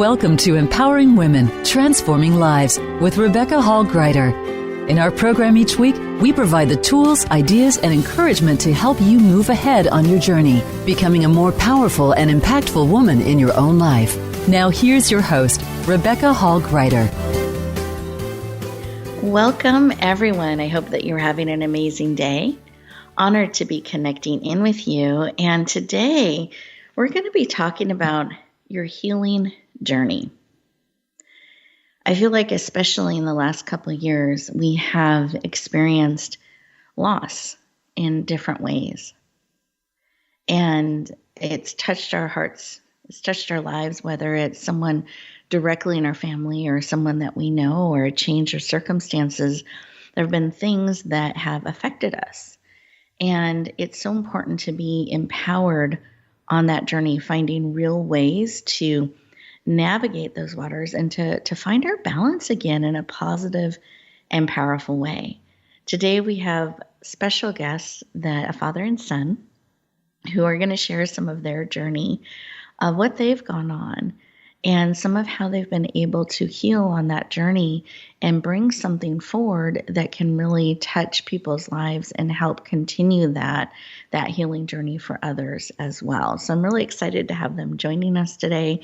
Welcome to Empowering Women, Transforming Lives with Rebecca Hall Gruyter. In our program each week, we provide the tools, ideas, and encouragement to help you move ahead on your journey, becoming a more powerful and impactful woman in your own life. Now here's your host, Rebecca Hall Gruyter. Welcome, everyone. I hope that you're having an amazing day. Honored to be connecting in with you. And today, we're going to be talking about your healing journey. I feel like, especially in the last couple of years, we have experienced loss in different ways. And it's touched our hearts, it's touched our lives, whether it's someone directly in our family or someone that we know or a change of circumstances. There have been things that have affected us. And it's so important to be empowered on that journey, finding real ways to navigate those waters and to find our balance again in a positive and powerful way. Today we have special guests, a father and son, who are going to share some of their journey of what they've gone on and some of how they've been able to heal on that journey and bring something forward that can really touch people's lives and help continue that healing journey for others as well. So I'm really excited to have them joining us today.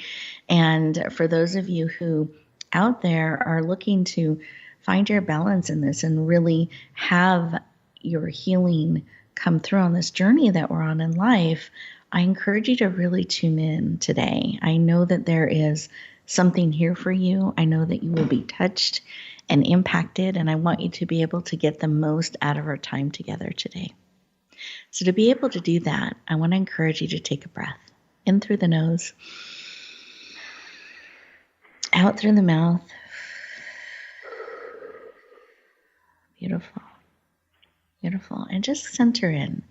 And for those of you who out there are looking to find your balance in this and really have your healing come through on this journey that we're on in life, I encourage you to really tune in today. I know that there is something here for you. I know that you will be touched and impacted, and I want you to be able to get the most out of our time together today. So to be able to do that, I want to encourage you to take a breath in through the nose, out through the mouth. Beautiful. Beautiful. And just center in.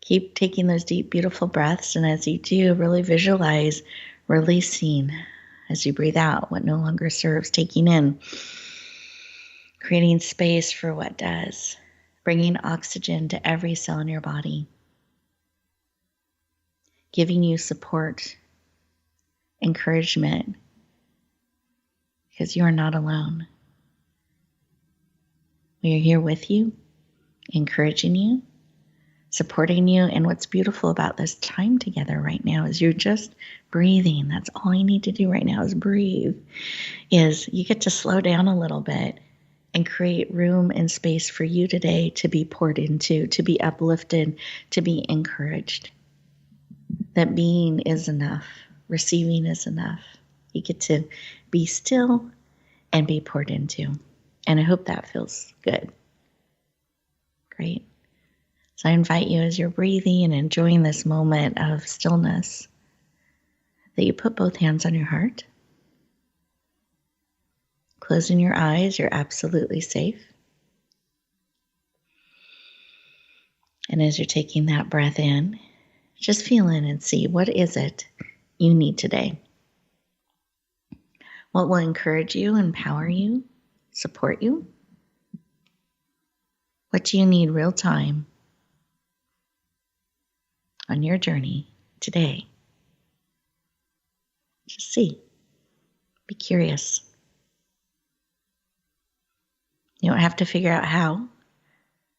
Keep taking those deep, beautiful breaths. And as you do, really visualize releasing as you breathe out what no longer serves, taking in, creating space for what does, bringing oxygen to every cell in your body, giving you support, encouragement, because you are not alone. We are here with you, encouraging you, supporting you. And what's beautiful about this time together right now is you're just breathing. That's all you need to do right now is breathe. Is you get to slow down a little bit and create room and space for you today to be poured into, to be uplifted, to be encouraged. That being is enough. Receiving is enough. You get to be still and be poured into. And I hope that feels good. Great. So I invite you, as you're breathing and enjoying this moment of stillness, that you put both hands on your heart. Closing your eyes, you're absolutely safe. And as you're taking that breath in, just feel in and see, what is it you need today? What will encourage you, empower you, support you? What do you need real time on your journey today? Just see. Be curious. You don't have to figure out how.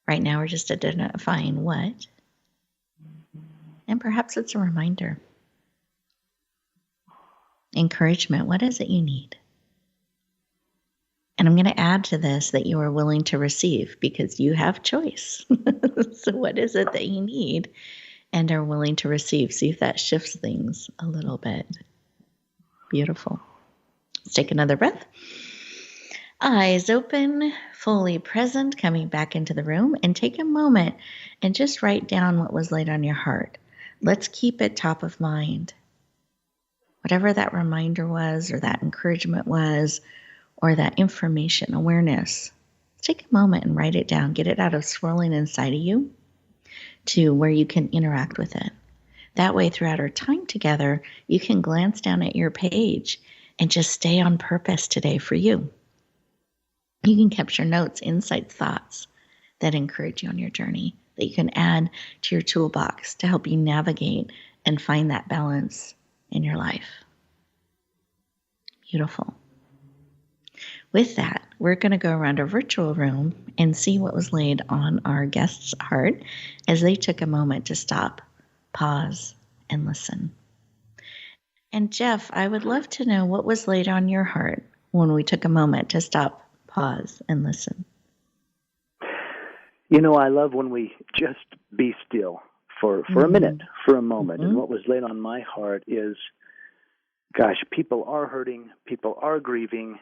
Right now we're just identifying what. And perhaps it's a reminder. Encouragement. What is it you need? And I'm going to add to this that you are willing to receive because you have choice. So what is it that you need and are willing to receive? See if that shifts things a little bit. Beautiful. Let's take another breath. Eyes open, fully present, coming back into the room, and take a moment and just write down what was laid on your heart. Let's keep it top of mind. Whatever that reminder was, or that encouragement was, or that information, awareness, take a moment and write it down. Get it out of swirling inside of you to where you can interact with it. That way, throughout our time together, you can glance down at your page and just stay on purpose today for you. You can capture notes, insights, thoughts that encourage you on your journey, that you can add to your toolbox to help you navigate and find that balance in your life. Beautiful. With that, we're going to go around our virtual room and see what was laid on our guest's heart as they took a moment to stop, pause, and listen. And Jeff, I would love to know what was laid on your heart when we took a moment to stop, pause, and listen. I love when we just be still for a minute, for a moment. And what was laid on my heart is, gosh, people are hurting, people are grieving,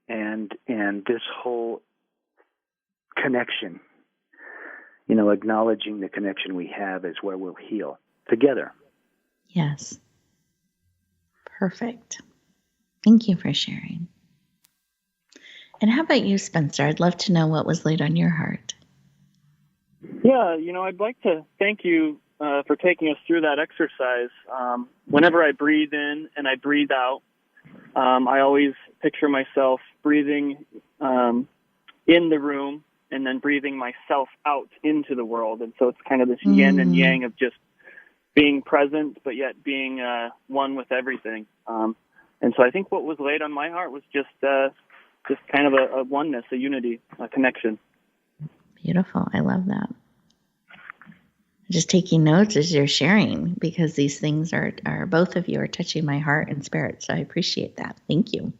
and this whole connection, acknowledging the connection we have is where we'll heal together. Yes. Perfect. Thank you for sharing. And how about you, Spencer? I'd love to know what was laid on your heart. Yeah, I'd like to thank you for taking us through that exercise. Whenever I breathe in and I breathe out, I always picture myself breathing in the room and then breathing myself out into the world. And so it's kind of this yin and yang of just being present, but yet being one with everything. And so I think what was laid on my heart was just kind of a oneness, a unity, a connection. Beautiful. I love that. Just taking notes as you're sharing, because these things are both of you are touching my heart and spirit. So I appreciate that. Thank you.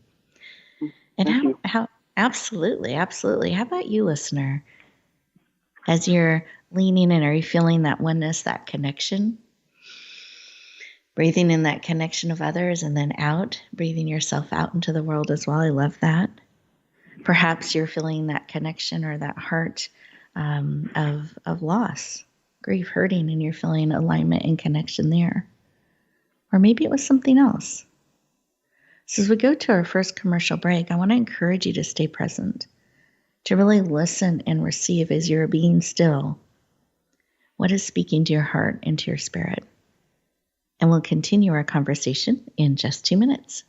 And how absolutely. How about you, listener? As you're leaning in, are you feeling that oneness, that connection? Breathing in that connection of others and then out, breathing yourself out into the world as well. I love that. Perhaps you're feeling that connection or that heart of loss, grief, hurting, and you're feeling alignment and connection there. Or maybe it was something else. So as we go to our first commercial break, I want to encourage you to stay present, to really listen and receive as you're being still what is speaking to your heart and to your spirit. And we'll continue our conversation in just 2 minutes.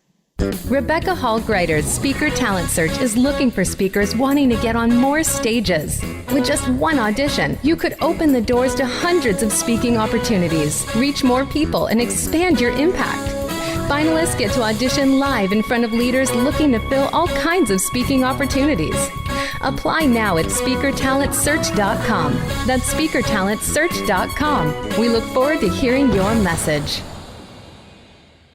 Rebecca Hall Gruyter's Speaker Talent Search is looking for speakers wanting to get on more stages. With just one audition, you could open the doors to hundreds of speaking opportunities, reach more people, and expand your impact. Finalists get to audition live in front of leaders looking to fill all kinds of speaking opportunities. Apply now at speakertalentsearch.com. That's speakertalentsearch.com. We look forward to hearing your message.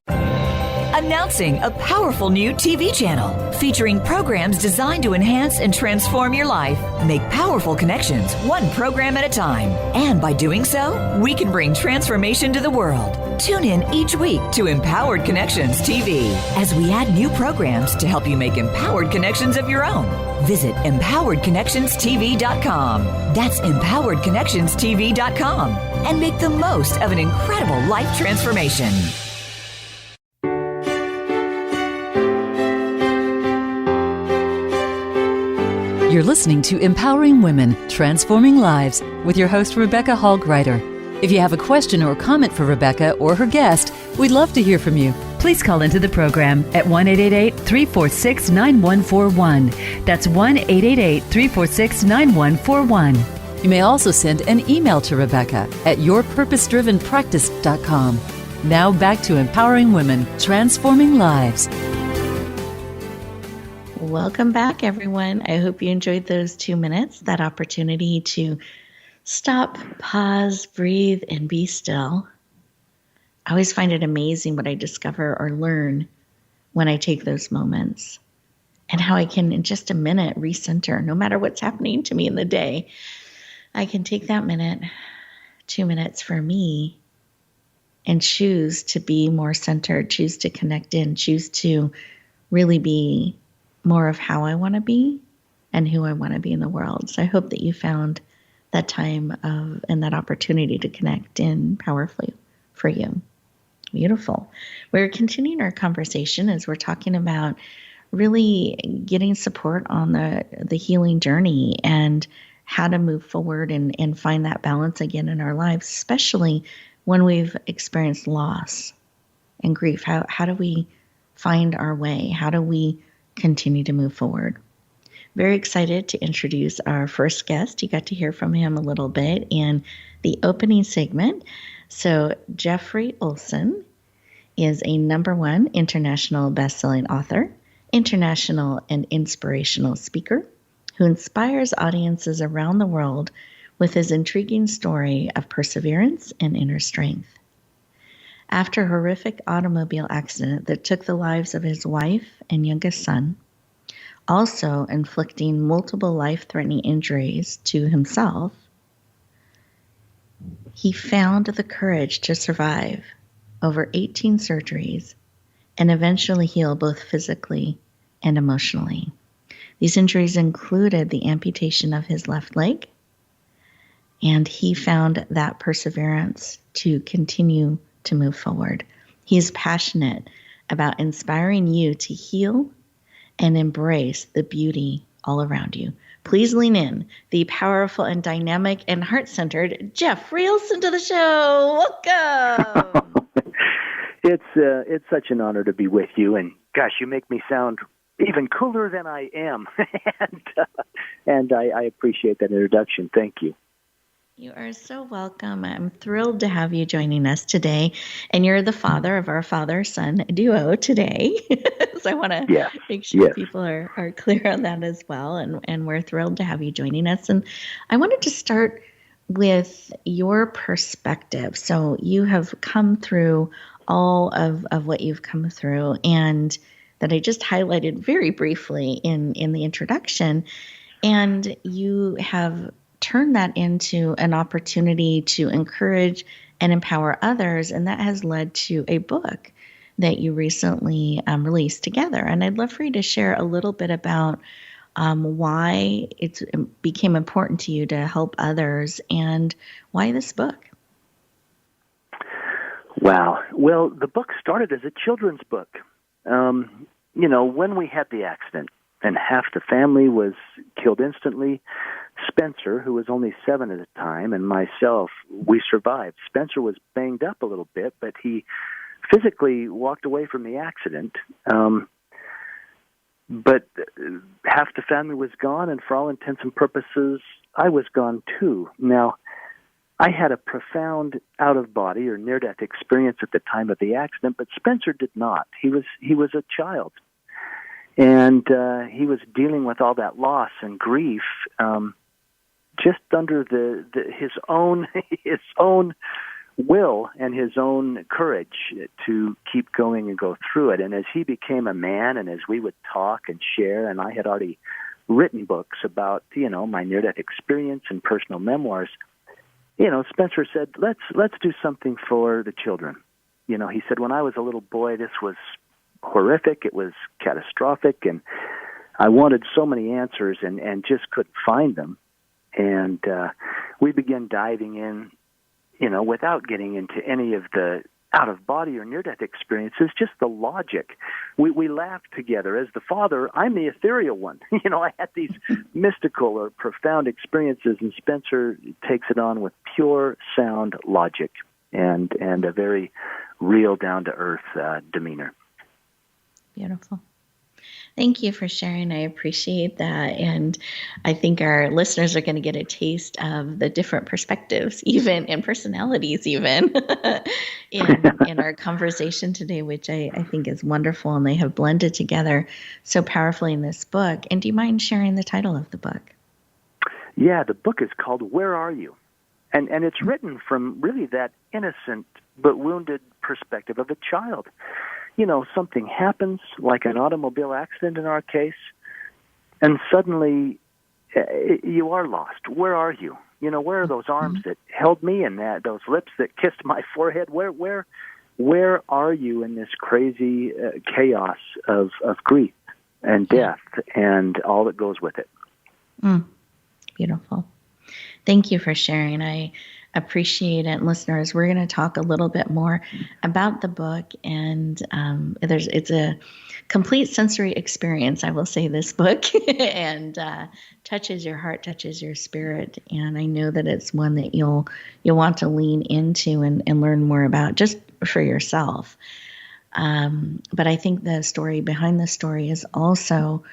Announcing a powerful new TV channel featuring programs designed to enhance and transform your life. Make powerful connections, one program at a time. And by doing so, we can bring transformation to the world. Tune in each week to Empowered Connections TV as we add new programs to help you make empowered connections of your own. Visit empoweredconnectionstv.com. That's empoweredconnectionstv.com. And make the most of an incredible life transformation. You're listening to Empowering Women, Transforming Lives with your host, Rebecca Hall Gruyter. If you have a question or comment for Rebecca or her guest, we'd love to hear from you. Please call into the program at 1-888-346-9141. That's 1-888-346-9141. You may also send an email to Rebecca at yourpurposedrivenpractice.com. Now back to Empowering Women, Transforming Lives. Welcome back, everyone. I hope you enjoyed those 2 minutes, that opportunity to stop, pause, breathe, and be still. I always find it amazing what I discover or learn when I take those moments, and how I can, in just a minute, recenter. No matter what's happening to me in the day, I can take that minute, 2 minutes for me, and choose to be more centered, choose to connect in, choose to really be more of how I want to be and who I want to be in the world. So I hope that you found that time and that opportunity to connect in powerfully for you. Beautiful. We're continuing our conversation as we're talking about really getting support on the healing journey and how to move forward and find that balance again in our lives, especially when we've experienced loss and grief. How do we find our way? How do we continue to move forward? Very excited to introduce our first guest. You got to hear from him a little bit in the opening segment. So Jeffrey Olson is a #1 international best-selling author, international and inspirational speaker who inspires audiences around the world with his intriguing story of perseverance and inner strength. After a horrific automobile accident that took the lives of his wife and youngest son, also inflicting multiple life-threatening injuries to himself, he found the courage to survive over 18 surgeries and eventually heal both physically and emotionally. These injuries included the amputation of his left leg, and he found that perseverance to continue to move forward. He is passionate about inspiring you to heal and embrace the beauty all around you. Please lean in, the powerful and dynamic and heart-centered Jeff Rielson to the show. Welcome. It's such an honor to be with you, and gosh, you make me sound even cooler than I am, and I appreciate that introduction. Thank you. You are so welcome. I'm thrilled to have you joining us today. And you're the father of our father-son duo today. So I want to make sure people are clear on that as well. And we're thrilled to have you joining us. And I wanted to start with your perspective. So you have come through all of what you've come through, and that I just highlighted very briefly in the introduction. And you have turn that into an opportunity to encourage and empower others. And that has led to a book that you recently released together. And I'd love for you to share a little bit about why it became important to you to help others and why this book. Wow. Well, the book started as a children's book. When we had the accident and half the family was killed instantly, Spencer, who was only 7 at the time, and myself, we survived. Spencer was banged up a little bit, but he physically walked away from the accident. But half the family was gone, and for all intents and purposes, I was gone too. Now, I had a profound out-of-body or near-death experience at the time of the accident, but Spencer did not. He was a child, and he was dealing with all that loss and grief just under his own will and his own courage to keep going and go through it. And as he became a man, and as we would talk and share, and I had already written books about my near-death experience and personal memoirs, Spencer said, let's do something for the children. He said, when I was a little boy, this was horrific, it was catastrophic, and I wanted so many answers and just couldn't find them. And we began diving in, without getting into any of the out-of-body or near-death experiences, just the logic. We laughed together. As the father, I'm the ethereal one. I had these mystical or profound experiences, and Spencer takes it on with pure, sound logic and a very real, down-to-earth demeanor. Beautiful. Thank you for sharing. I appreciate that. And I think our listeners are going to get a taste of the different perspectives, even and personalities, even in our conversation today, which I think is wonderful. And they have blended together so powerfully in this book. And do you mind sharing the title of the book? Yeah, the book is called Where Are You? And it's written from really that innocent but wounded perspective of a child. Something happens, like an automobile accident in our case, and suddenly you are lost. Where are you? Where are those arms that held me and those lips that kissed my forehead? Where are you in this crazy chaos of grief and death and all that goes with it? Beautiful. Thank you for sharing. I appreciate it. Listeners, we're going to talk a little bit more about the book, and it's a complete sensory experience, I will say, this book, and touches your heart, touches your spirit, and I know that it's one that you'll want to lean into and learn more about just for yourself. But I think the story behind the story is also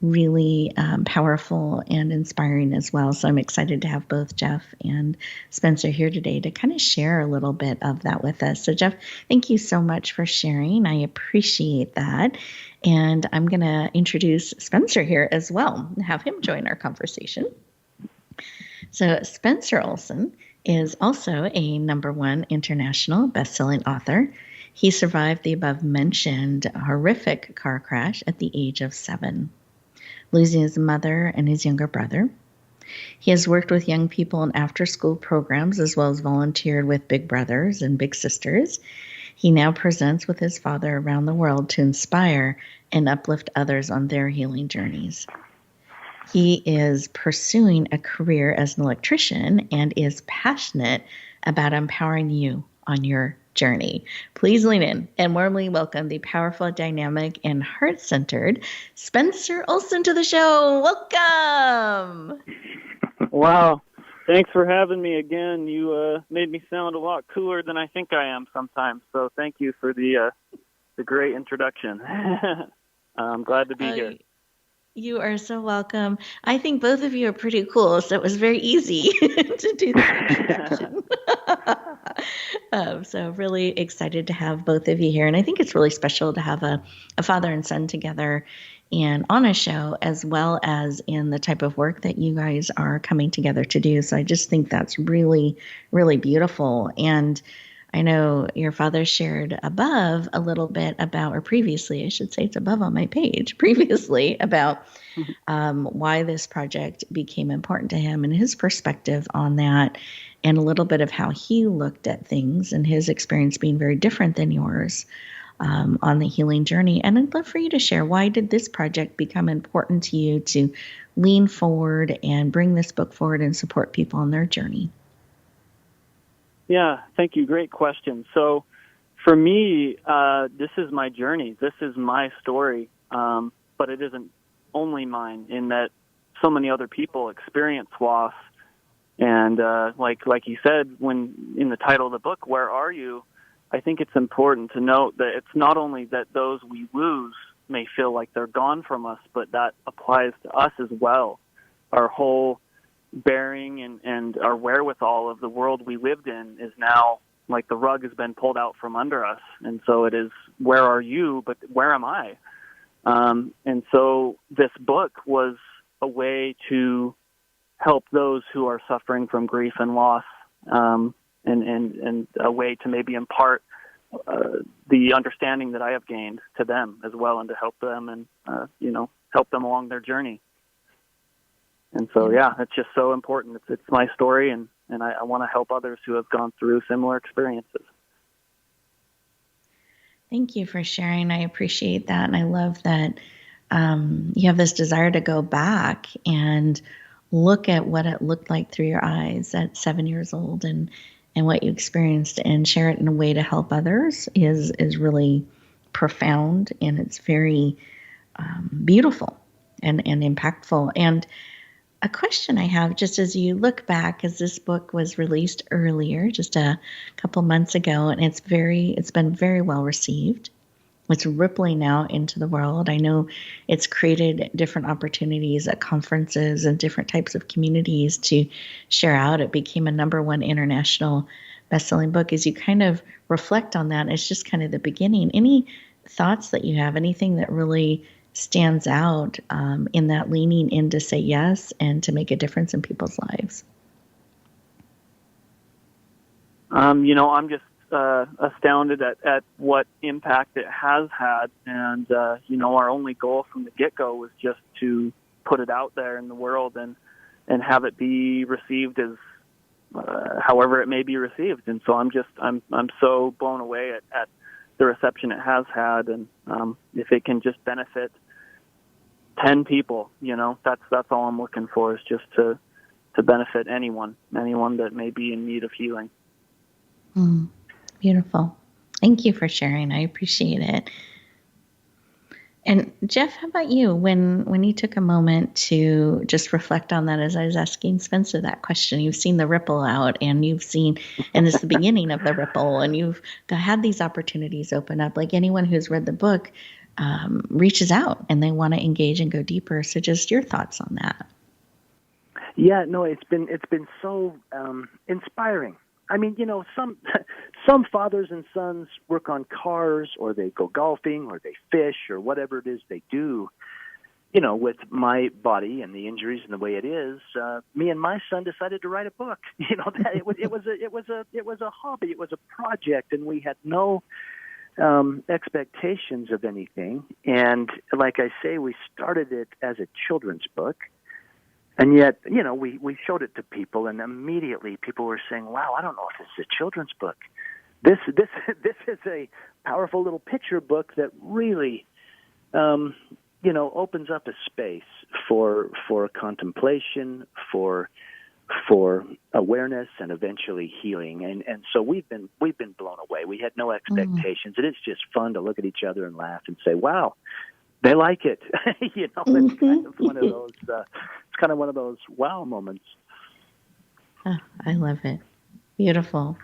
really powerful and inspiring as well. So I'm excited to have both Jeff and Spencer here today to kind of share a little bit of that with us. So Jeff, thank you so much for sharing. I appreciate that. And I'm going to introduce Spencer here as well and have him join our conversation. So Spencer Olson is also a #1 international best-selling author. He survived the above-mentioned horrific car crash at the age of 7, losing his mother and his younger brother. He has worked with young people in after-school programs as well as volunteered with Big Brothers and Big Sisters. He now presents with his father around the world to inspire and uplift others on their healing journeys. He is pursuing a career as an electrician and is passionate about empowering you on your journey. Please lean in and warmly welcome the powerful, dynamic, and heart-centered Spencer Olson to the show. Welcome. Wow. Thanks for having me again. You made me sound a lot cooler than I think I am sometimes. So thank you for the great introduction. I'm glad to be here. You are so welcome. I think both of you are pretty cool, so it was very easy to do the introduction. So really excited to have both of you here. And I think it's really special to have a father and son together and on a show, as well as in the type of work that you guys are coming together to do. So I just think that's really, really beautiful. And I know your father shared above a little bit about, or previously, I should say it's above on my page, previously about why this project became important to him and his perspective on that, and a little bit of how he looked at things and his experience being very different than yours on the healing journey. And I'd love for you to share, why did this project become important to you to lean forward and bring this book forward and support people on their journey? Yeah, thank you. Great question. So for me, this is my journey. This is my story, but it isn't only mine, in that so many other people experience loss. And like you said, when in the title of the book, Where Are You?, I think it's important to note that it's not only that those we lose may feel like they're gone from us, but that applies to us as well. Our whole bearing and our wherewithal of the world we lived in is now like the rug has been pulled out from under us. And so it is, where are you, but where am I? And so this book was a way to help those who are suffering from grief and loss, and a way to maybe impart the understanding that I have gained to them as well, and to help them and help them along their journey. And so, yeah, it's just so important. It's my story, and I want to help others who have gone through similar experiences. Thank you for sharing. I appreciate that. And I love that you have this desire to go back and look at what it looked like through your eyes at 7 years old, and what you experienced, and share it in a way to help others is really profound, and it's very beautiful and impactful. And a question I have, just as you look back, as this book was released earlier, just a couple months ago, and it's been very well received. It's rippling out into the world. I know it's created different opportunities at conferences and different types of communities to share out. It became a #1 international best-selling book. As you kind of reflect on that, it's just kind of the beginning. Any thoughts that you have, anything that really stands out in that leaning in to say yes and to make a difference in people's lives? I'm just astounded at what impact it has had. And, our only goal from the get-go was just to put it out there in the world and have it be received as however it may be received. And so I'm so blown away at the reception it has had. And if it can just benefit 10 people, that's all I'm looking for, is just to benefit anyone that may be in need of healing. Beautiful. Thank you for sharing. I appreciate it. And Jeff, how about you? When you took a moment to just reflect on that, as I was asking Spencer that question, you've seen the ripple out, and you've seen, and it's the beginning of the ripple, and you've had these opportunities open up. Like anyone who's read the book, reaches out and they want to engage and go deeper. So just your thoughts on that. Yeah, no, it's been so inspiring. I mean, some fathers and sons work on cars, or they go golfing, or they fish, or whatever it is they do. With my body and the injuries and the way it is, me and my son decided to write a book. That it was a hobby, it was a project, and we had no expectations of anything. And like I say, we started it as a children's book. And yet, we showed it to people, and immediately people were saying, "Wow, I don't know if this is a children's book. This is a powerful little picture book that really, opens up a space for contemplation, for awareness, and eventually healing." And so we've been blown away. We had no expectations, and it's just fun to look at each other and laugh and say, "Wow, they like it." It's kind of one of those. It's kind of one of those wow moments. Oh, I love it. Beautiful.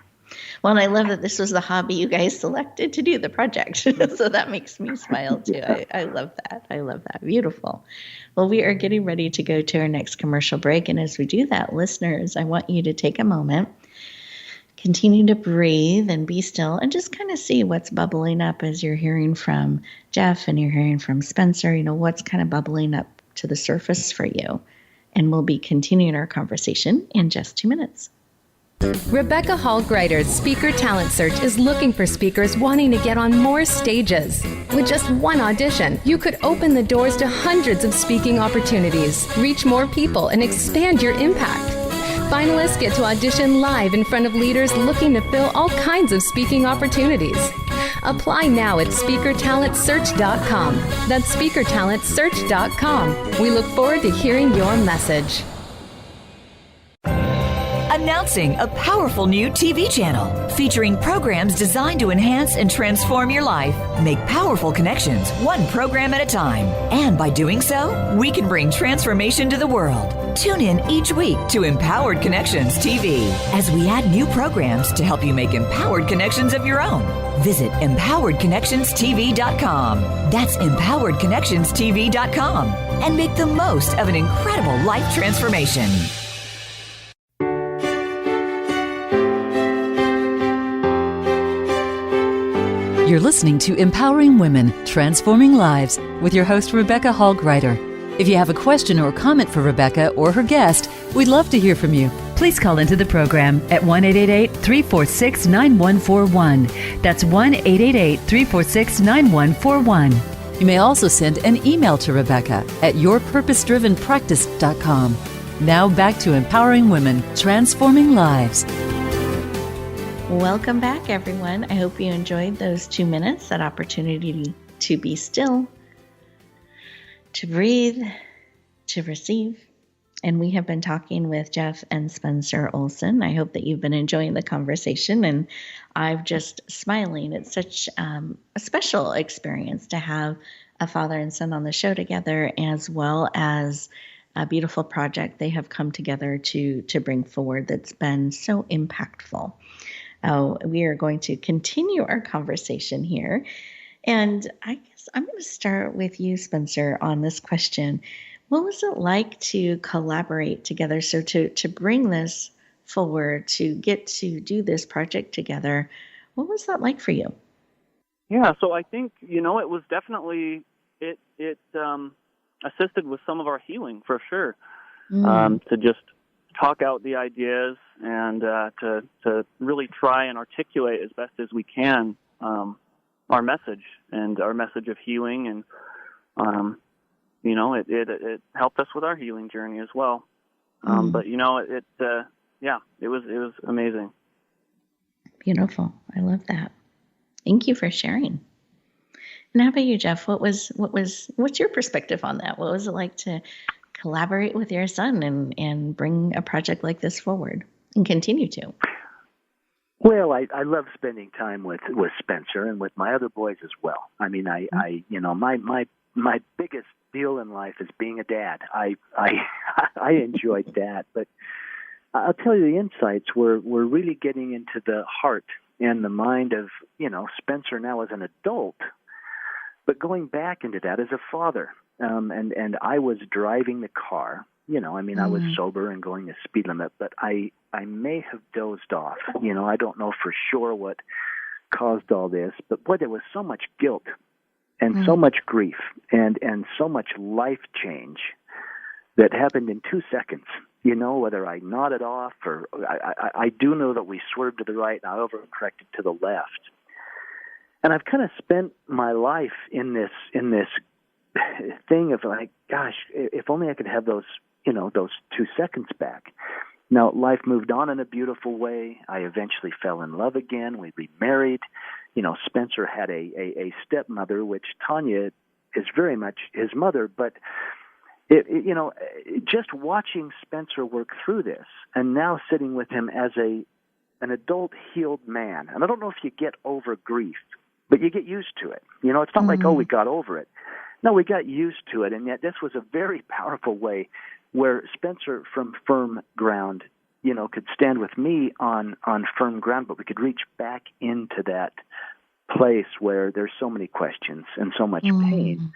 Well, and I love that this was the hobby you guys selected to do the project. So that makes me smile too. Yeah. I love that. I love that. Beautiful. Well, we are getting ready to go to our next commercial break. And as we do that, listeners, I want you to take a moment, continue to breathe and be still, and just kind of see what's bubbling up as you're hearing from Jeff and you're hearing from Spencer. What's kind of bubbling up to the surface for you. And we'll be continuing our conversation in just 2 minutes. Rebecca Hall Gruyter's Speaker Talent Search is looking for speakers wanting to get on more stages. With just one audition, you could open the doors to hundreds of speaking opportunities, reach more people, and expand your impact. Finalists get to audition live in front of leaders looking to fill all kinds of speaking opportunities. Apply now at speakertalentsearch.com. That's speakertalentsearch.com. We look forward to hearing your message. Announcing a powerful new TV channel featuring programs designed to enhance and transform your life. Make powerful connections, one program at a time. And by doing so, we can bring transformation to the world. Tune in each week to Empowered Connections TV as we add new programs to help you make empowered connections of your own. Visit empoweredconnectionstv.com. That's empoweredconnectionstv.com. And make the most of an incredible life transformation. You're listening to Empowering Women, Transforming Lives with your host, Rebecca Hall Gruyter. If you have a question or comment for Rebecca or her guest, we'd love to hear from you. Please call into the program at 1-888-346-9141. That's 1-888-346-9141. You may also send an email to Rebecca at yourpurposedrivenpractice.com. Now back to Empowering Women, Transforming Lives. Welcome back, everyone. I hope you enjoyed those 2 minutes, that opportunity to be still, to breathe, to receive. And we have been talking with Jeff and Spencer Olson. I hope that you've been enjoying the conversation, and I'm just smiling. It's such a special experience to have a father and son on the show together, as well as a beautiful project they have come together to bring forward that's been so impactful. We are going to continue our conversation here. And I guess I'm going to start with you, Spencer, on this question. What was it like to collaborate together? So to bring this forward, to get to do this project together, what was that like for you? Yeah, so I think, it was definitely, it assisted with some of our healing for sure, to just talk out the ideas and to really try and articulate as best as we can our message of healing, and it helped us with our healing journey as well. But it was amazing. Beautiful. I love that. Thank you for sharing. And how about you, Jeff? What's your perspective on that? What was it like to collaborate with your son and bring a project like this forward and continue to? Well, I love spending time with Spencer and with my other boys as well. I mean, my biggest deal in life is being a dad. I enjoyed that, but I'll tell you, the insights were really getting into the heart and the mind of Spencer now as an adult, But going back into that as a father, and I was driving the car. I was sober and going the speed limit, but I may have dozed off. I don't know for sure what caused all this, but boy, there was so much guilt and so much grief and so much life change that happened in 2 seconds. Whether I nodded off or I do know that we swerved to the right and I overcorrected to the left. And I've kind of spent my life in this thing of like, gosh, if only I could have those 2 seconds back. Now, life moved on in a beautiful way. I eventually fell in love again. We remarried. Spencer had a stepmother, which Tanya is very much his mother. But, just watching Spencer work through this and now sitting with him as an adult healed man. And I don't know if you get over grief, but you get used to it. It's not like, we got over it. No, we got used to it. And yet this was a very powerful way where Spencer from firm ground, could stand with me on firm ground, but we could reach back into that place where there's so many questions and so much pain,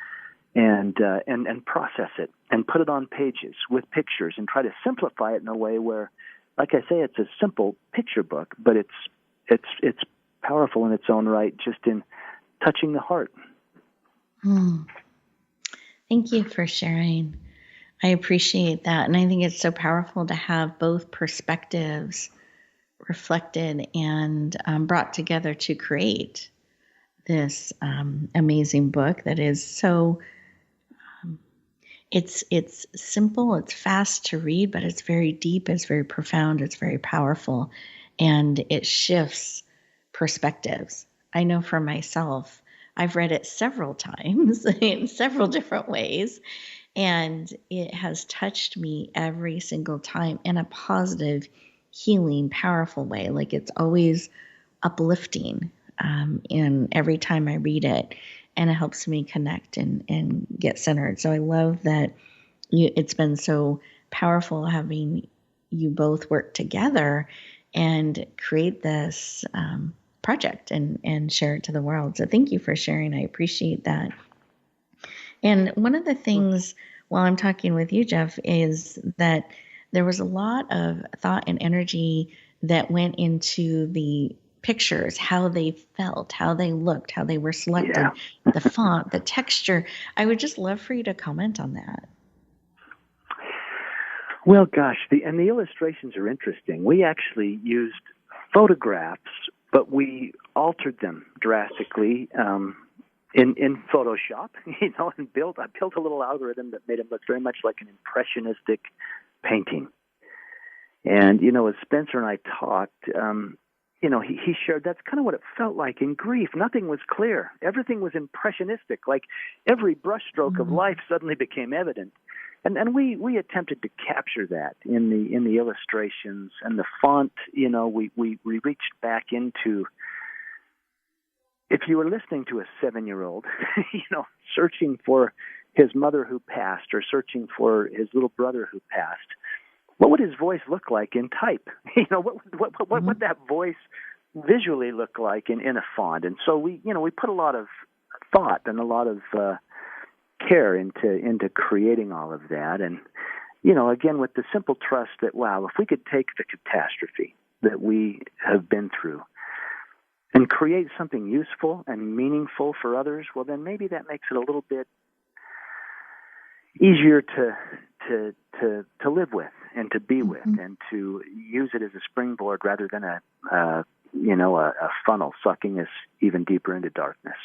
and process it and put it on pages with pictures and try to simplify it in a way where, like I say, it's a simple picture book, but it's powerful in its own right, just in touching the heart. Thank you for sharing. I appreciate that. And I think it's so powerful to have both perspectives reflected and brought together to create this amazing book that is so, it's simple, it's fast to read, but it's very deep, it's very profound, it's very powerful, and it shifts perspectives. I know for myself, I've read it several times in several different ways, and it has touched me every single time in a positive, healing, powerful way. Like it's always uplifting in every time I read it, and it helps me connect and get centered. So I love that it's been so powerful having you both work together and create this project and share it to the world. So thank you for sharing. I appreciate that. And one of the things while I'm talking with you, Jeff, is that there was a lot of thought and energy that went into the pictures, how they felt, how they looked, how they were selected, the font, the texture. I would just love for you to comment on that. Well, gosh, the illustrations are interesting. We actually used photographs, but we altered them drastically in Photoshop, and I built a little algorithm that made it look very much like an impressionistic painting. And, as Spencer and I talked, he shared that's kind of what it felt like in grief. Nothing was clear. Everything was impressionistic. Like every brushstroke of life suddenly became evident. And we attempted to capture that in the illustrations and the font. We reached back into, if you were listening to a 7-year-old, searching for his mother who passed or searching for his little brother who passed, what would his voice look like in type? What would that voice visually look like in a font? And so we put a lot of thought and a lot of care into creating all of that. And, again, with the simple trust that, wow, if we could take the catastrophe that we have been through and create something useful and meaningful for others, well, then maybe that makes it a little bit easier to live with and to be with and to use it as a springboard rather than a funnel sucking us even deeper into darkness.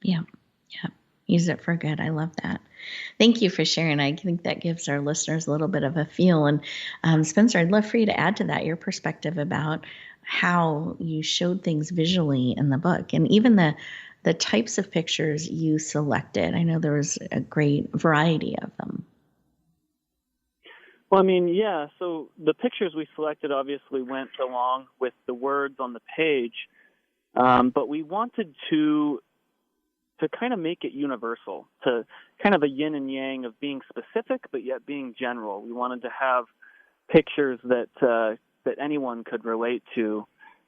Yeah. Use it for good. I love that. Thank you for sharing. I think that gives our listeners a little bit of a feel. And Spencer, I'd love for you to add to that your perspective about how you showed things visually in the book and even the types of pictures you selected. I know there was a great variety of them. Well, so the pictures we selected obviously went along with the words on the page, but we wanted to kind of make it universal, to kind of a yin and yang of being specific but yet being general. We wanted to have pictures that anyone could relate to,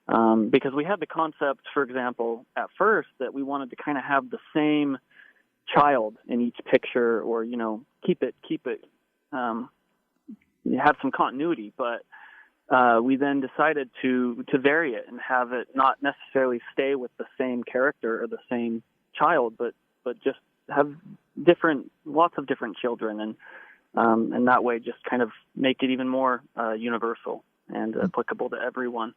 because we had the concept, for example, at first that we wanted to kind of have the same child in each picture, or keep it have some continuity. But we then decided to vary it and have it not necessarily stay with the same character or the same child, but just have lots of different children, and that way just kind of make it even more universal and applicable to everyone.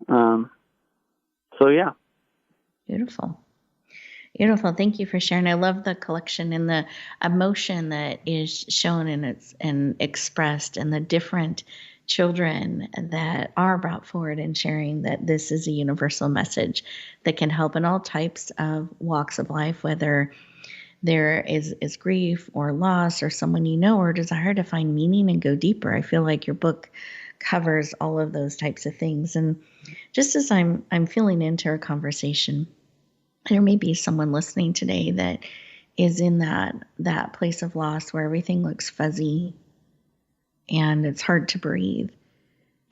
So yeah. Beautiful. Beautiful. Thank you for sharing. I love the collection and the emotion that is shown and expressed, and the different children that are brought forward, and sharing that this is a universal message that can help in all types of walks of life, whether there is grief or loss or someone or desire to find meaning and go deeper. I feel like your book covers all of those types of things. And just as I'm feeling into our conversation, there may be someone listening today that is in that place of loss where everything looks fuzzy and it's hard to breathe.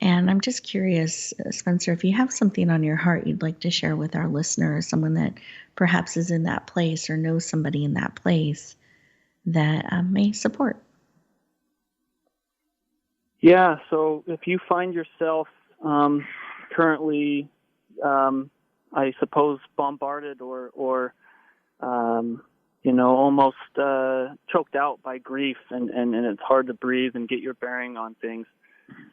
And I'm just curious, Spencer, if you have something on your heart you'd like to share with our listeners, someone that perhaps is in that place or knows somebody in that place that may support. Yeah, so if you find yourself currently, I suppose, bombarded or almost choked out by grief, and it's hard to breathe and get your bearing on things,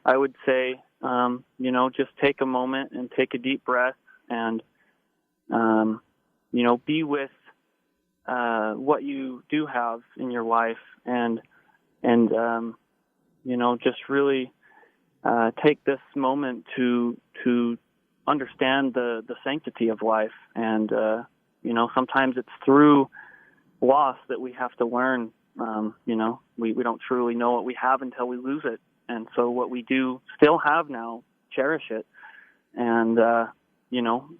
I would say, just take a moment and take a deep breath and, be with what you do have in your life, and just really take this moment to understand the sanctity of life. And, sometimes it's through loss that we have to learn. We don't truly know what we have until we lose it. And so what we do still have now, cherish it, and,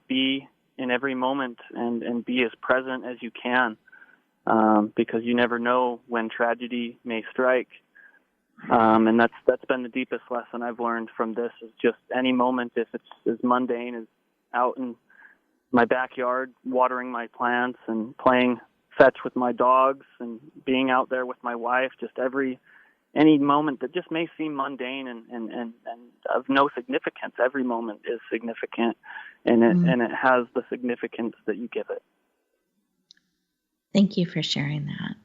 be in every moment and be as present as you can, because you never know when tragedy may strike. And that's been the deepest lesson I've learned from this, is just any moment, if it's as mundane as out in my backyard watering my plants and playing fetch with my dogs and being out there with my wife, just any moment that just may seem mundane and of no significance, every moment is significant, and it has the significance that you give it. Thank you for sharing that.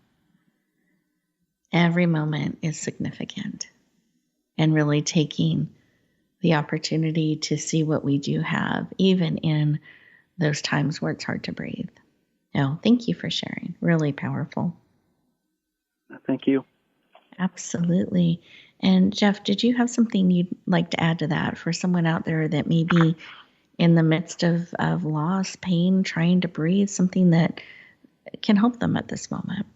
Every moment is significant, and really taking the opportunity to see what we do have, even in those times where it's hard to breathe. Thank you for sharing. Really powerful. Thank you. Absolutely. And Jeff, did you have something you'd like to add to that for someone out there that may be in the midst of loss, pain, trying to breathe, something that can help them at this moment?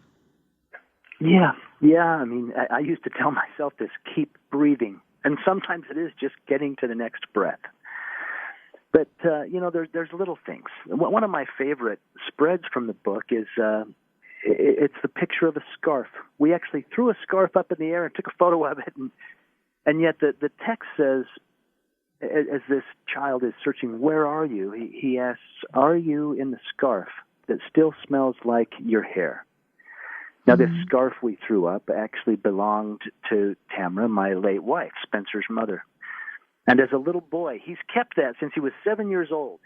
Yeah. I mean, I used to tell myself this: keep breathing. And sometimes it is just getting to the next breath. But, there's little things. One of my favorite spreads from the book is it's the picture of a scarf. We actually threw a scarf up in the air and took a photo of it. And yet the text says, as this child is searching, where are you? He asks, are you in the scarf that still smells like your hair? Now, this scarf we threw up actually belonged to Tamara, my late wife, Spencer's mother. And as a little boy, he's kept that since he was 7 years old.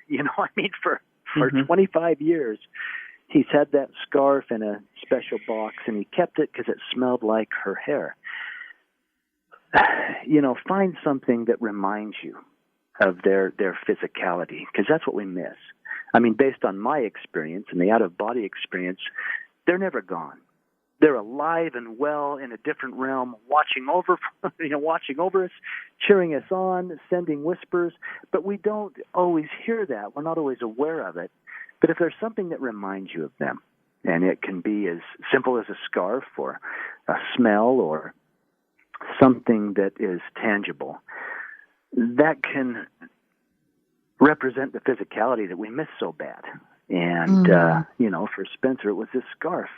For 25 years, he's had that scarf in a special box, and he kept it because it smelled like her hair. Find something that reminds you of their physicality, because that's what we miss. I mean, based on my experience and the out-of-body experience, they're never gone. They're alive and well in a different realm, watching over us, cheering us on, sending whispers. But we don't always hear that. We're not always aware of it. But if there's something that reminds you of them, and it can be as simple as a scarf or a smell or something that is tangible, that can represent the physicality that we miss so bad. And, for Spencer, it was this scarf.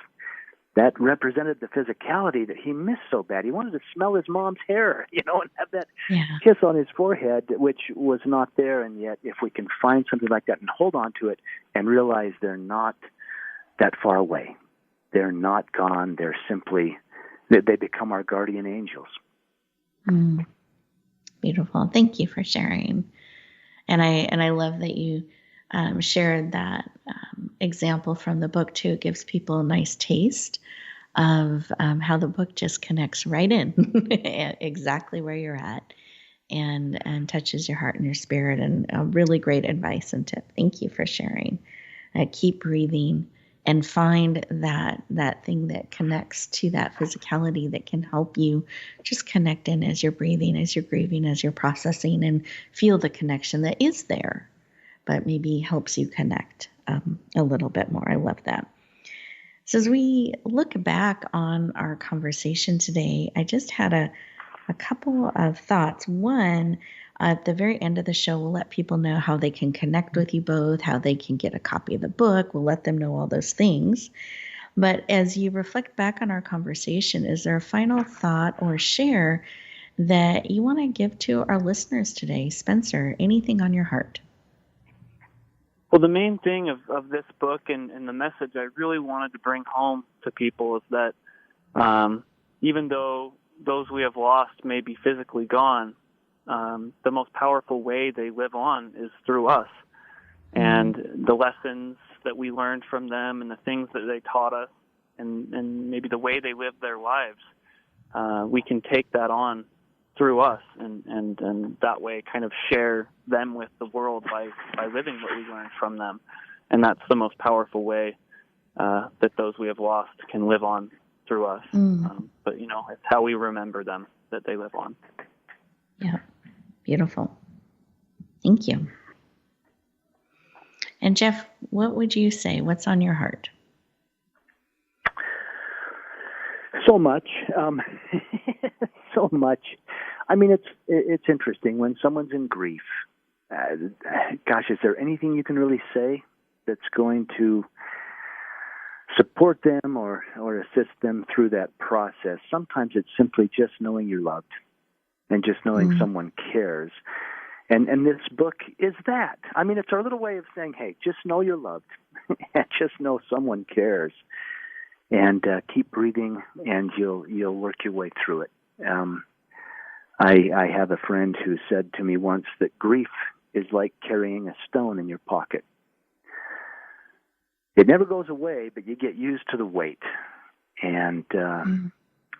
That represented the physicality that he missed so bad. He wanted to smell his mom's hair, and have that kiss on his forehead, which was not there. And yet, if we can find something like that and hold on to it and realize they're not that far away. They're not gone. They're simply, they become our guardian angels. Mm. Beautiful. Thank you for sharing. And I love that you shared that example from the book too. It gives people a nice taste of how the book just connects right in exactly where you're at and touches your heart and your spirit, and a really great advice and tip. Thank you for sharing. Keep breathing and find that thing that connects to that physicality that can help you just connect in as you're breathing, as you're grieving, as you're processing, and feel the connection that is there, but maybe helps you connect a little bit more. I love that. So as we look back on our conversation today, I just had a couple of thoughts. One, at the very end of the show, we'll let people know how they can connect with you both, how they can get a copy of the book. We'll let them know all those things. But as you reflect back on our conversation, is there a final thought or share that you want to give to our listeners today? Spencer, anything on your heart? Well, the main thing of this book and the message I really wanted to bring home to people is that even though those we have lost may be physically gone, the most powerful way they live on is through us. And the lessons that we learned from them and the things that they taught us and maybe the way they lived their lives, we can take that on through us and that way kind of share them with the world by living what we learned from them. And that's the most powerful way that those we have lost can live on through us. But, it's how we remember them that they live on. Yeah, beautiful. Thank you. And Jeff, what would you say? What's on your heart? So much. So much. I mean, it's interesting when someone's in grief. Gosh, is there anything you can really say that's going to support them or assist them through that process? Sometimes it's simply just knowing you're loved and just knowing someone cares. And this book is that. I mean, it's our little way of saying, hey, just know you're loved and just know someone cares. And keep breathing, and you'll work your way through it. I have a friend who said to me once that grief is like carrying a stone in your pocket. It never goes away, but you get used to the weight. And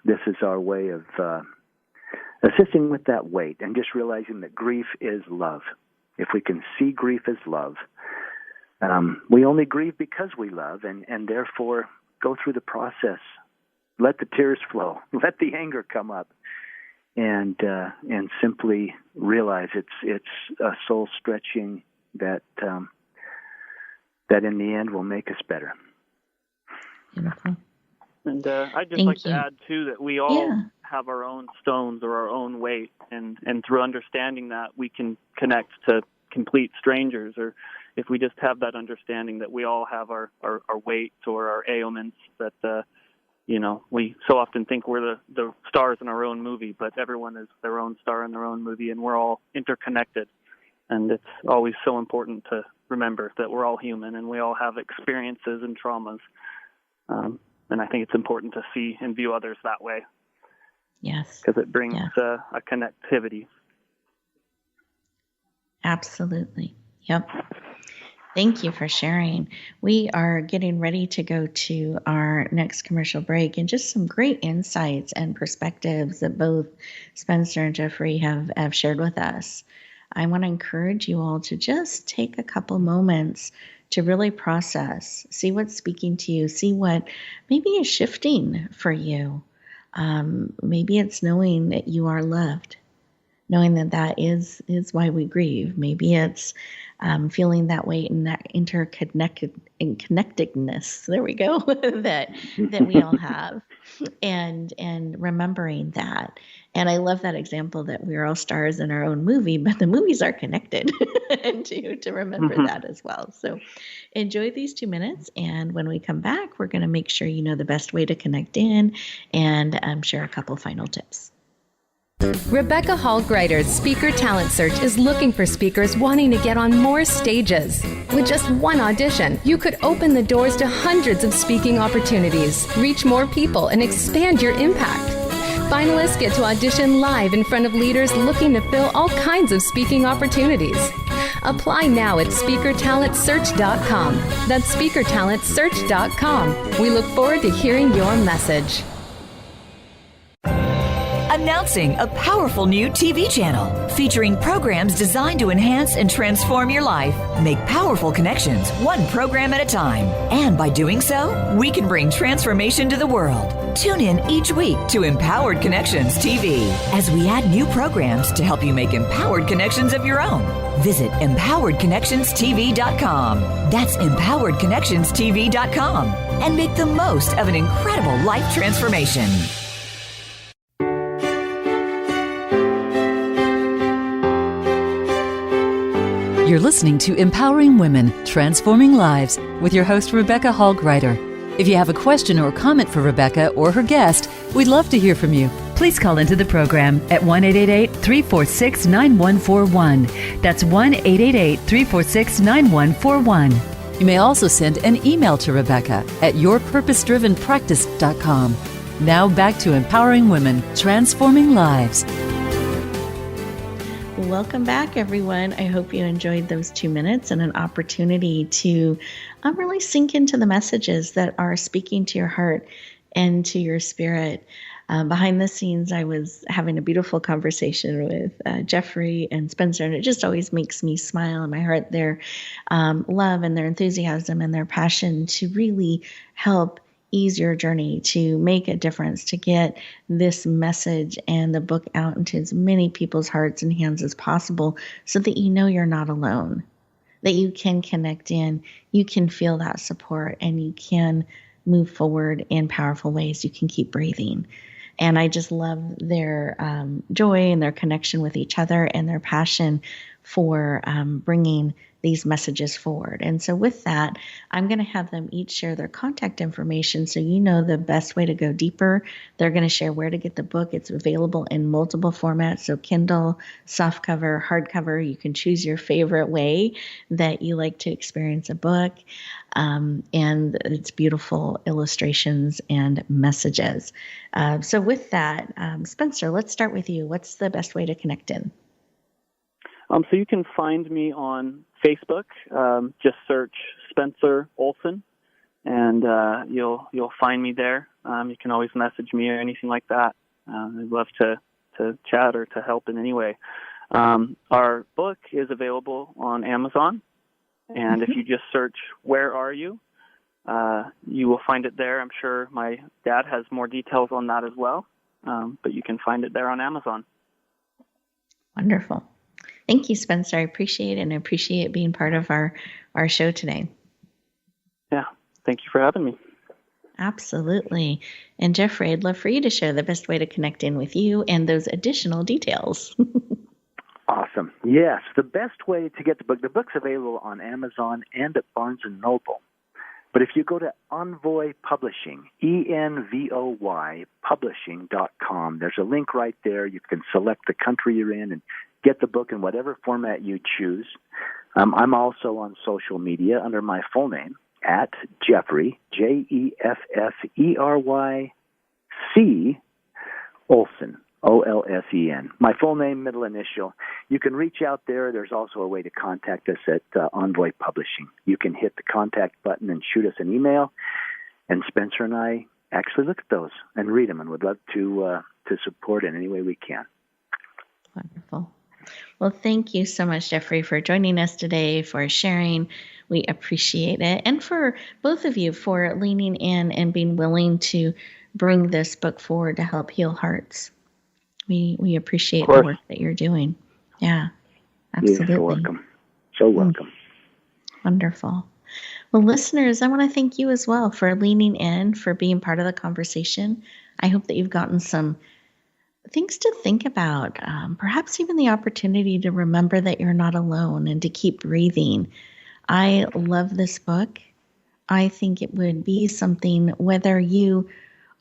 this is our way of assisting with that weight and just realizing that grief is love. If we can see grief as love, we only grieve because we love, and therefore go through the process. Let the tears flow. Let the anger come up. And simply realize it's a soul stretching that in the end will make us better. Beautiful. And I'd just Thank like you. to add too that we all have our own stones or our own weight, and through understanding that we can connect to complete strangers, or if we just have that understanding that we all have our weights or our ailments that we so often think we're the stars in our own movie, but everyone is their own star in their own movie, and we're all interconnected. And it's always so important to remember that we're all human and we all have experiences and traumas. And I think it's important to see and view others that way. Yes. Because it brings a connectivity. Absolutely. Yep. Thank you for sharing. We are getting ready to go to our next commercial break, and just some great insights and perspectives that both Spencer and Jeffrey have shared with us. I want to encourage you all to just take a couple moments to really process, see what's speaking to you, see what maybe is shifting for you. Maybe it's knowing that you are loved, knowing that is why we grieve. Maybe it's feeling that weight and that connectedness. There we go. that we all have, and remembering that. And I love that example that we're all stars in our own movie, but the movies are connected, and to remember that as well. So enjoy these 2 minutes, and when we come back, we're going to make sure you know the best way to connect in and share a couple final tips. Rebecca Hall Gruyter's Speaker Talent Search is looking for speakers wanting to get on more stages. With just one audition, you could open the doors to hundreds of speaking opportunities, reach more people, and expand your impact. Finalists get to audition live in front of leaders looking to fill all kinds of speaking opportunities. Apply now at speakertalentsearch.com. That's speakertalentsearch.com. We look forward to hearing your message. Announcing a powerful new TV channel featuring programs designed to enhance and transform your life. Make powerful connections, one program at a time. And by doing so, we can bring transformation to the world. Tune in each week to Empowered Connections TV as we add new programs to help you make empowered connections of your own. Visit empoweredconnectionstv.com. That's empoweredconnectionstv.com. And make the most of an incredible life transformation. You're listening to Empowering Women, Transforming Lives with your host, Rebecca Hall Gruyter. If you have a question or comment for Rebecca or her guest, we'd love to hear from you. Please call into the program at 1-888-346-9141. That's 1-888-346-9141. You may also send an email to Rebecca at yourpurposedrivenpractice.com. Now back to Empowering Women, Transforming Lives. Welcome back, everyone. I hope you enjoyed those 2 minutes and an opportunity to really sink into the messages that are speaking to your heart and to your spirit. Behind the scenes, I was having a beautiful conversation with Jeffrey and Spencer, and it just always makes me smile in my heart, their love and their enthusiasm and their passion to really help ease your journey, to make a difference, to get this message and the book out into as many people's hearts and hands as possible so that you know you're not alone, that you can connect in, you can feel that support, and you can move forward in powerful ways. You can keep breathing. And I just love their joy and their connection with each other and their passion for bringing these messages forward. And so with that, I'm going to have them each share their contact information so you know the best way to go deeper. They're going to share where to get the book. It's available in multiple formats, so Kindle, softcover, hardcover. You can choose your favorite way that you like to experience a book. And it's beautiful illustrations and messages. So with that, Spencer, let's start with you. What's the best way to connect in? So you can find me on Facebook. Just search Spencer Olson, and you'll find me there. You can always message me or anything like that. I'd love to chat or to help in any way. Our book is available on Amazon, and if you just search "Where Are You," you will find it there. I'm sure my dad has more details on that as well, but you can find it there on Amazon. Wonderful. Thank you, Spencer. I appreciate it, and I appreciate being part of our show today. Yeah, thank you for having me. Absolutely. And Jeffrey, I'd love for you to share the best way to connect in with you and those additional details. Awesome. Yes, the best way to get the book's available on Amazon and at Barnes & Noble. But if you go to Envoy Publishing, ENVOY publishing.com, there's a link right there. You can select the country you're in and get the book in whatever format you choose. I'm also on social media under my full name, at Jeffrey, JEFFERYC Olson, OLSEN. My full name, middle initial. You can reach out there. There's also a way to contact us at Envoy Publishing. You can hit the contact button and shoot us an email, and Spencer and I actually look at those and read them, and would love to support in any way we can. Wonderful. Well, thank you so much, Jeffrey, for joining us today, for sharing. We appreciate it. And for both of you for leaning in and being willing to bring this book forward to help heal hearts. We appreciate the work that you're doing. Yeah, absolutely. You're welcome. So welcome. Wonderful. Well, listeners, I want to thank you as well for leaning in, for being part of the conversation. I hope that you've gotten some things to think about, perhaps even the opportunity to remember that you're not alone and to keep breathing. I love this book. I think it would be something, whether you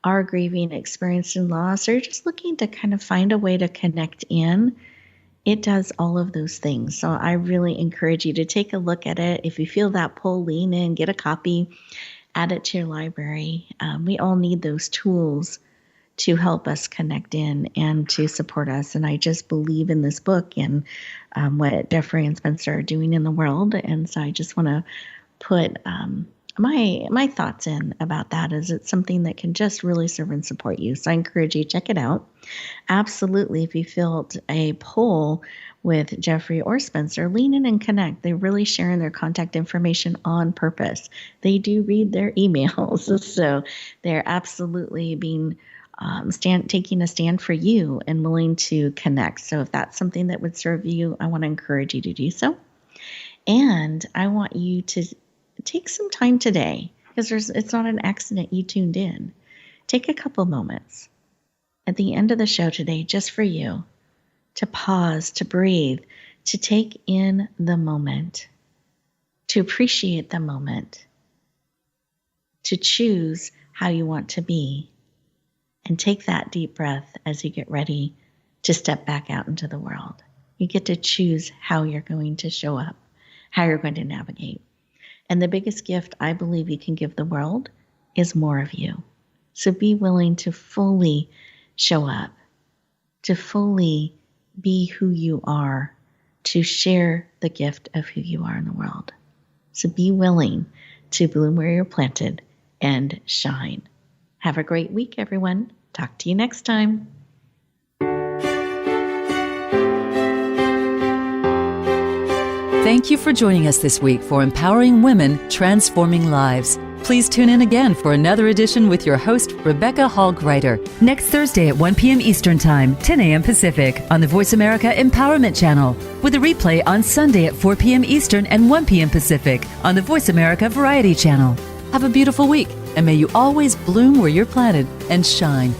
are grieving, experiencing loss, or you're just looking to kind of find a way to connect in, it does all of those things. So I really encourage you to take a look at it. If you feel that pull, lean in, get a copy, add it to your library. We all need those tools to help us connect in and to support us. And I just believe in this book and what Jeffrey and Spencer are doing in the world. And so I just want to put my thoughts in about that, as it's something that can just really serve and support you. So I encourage you to check it out. Absolutely. If you felt a pull with Jeffrey or Spencer, lean in and connect. They're really sharing their contact information on purpose. They do read their emails. So they're absolutely being taking a stand for you and willing to connect. So if that's something that would serve you, I want to encourage you to do so. And I want you to take some time today, because it's not an accident you tuned in. Take a couple moments at the end of the show today, just for you, to pause, to breathe, to take in the moment, to appreciate the moment, to choose how you want to be, and take that deep breath as you get ready to step back out into the world. You get to choose how you're going to show up, how you're going to navigate. And the biggest gift I believe you can give the world is more of you. So be willing to fully show up, to fully be who you are, to share the gift of who you are in the world. So be willing to bloom where you're planted and shine. Have a great week, everyone. Talk to you next time. Thank you for joining us this week for Empowering Women, Transforming Lives. Please tune in again for another edition with your host, Rebecca Hall-Gruyter, next Thursday at 1 p.m. Eastern Time, 10 a.m. Pacific, on the Voice America Empowerment Channel, with a replay on Sunday at 4 p.m. Eastern and 1 p.m. Pacific on the Voice America Variety Channel. Have a beautiful week, and may you always bloom where you're planted and shine.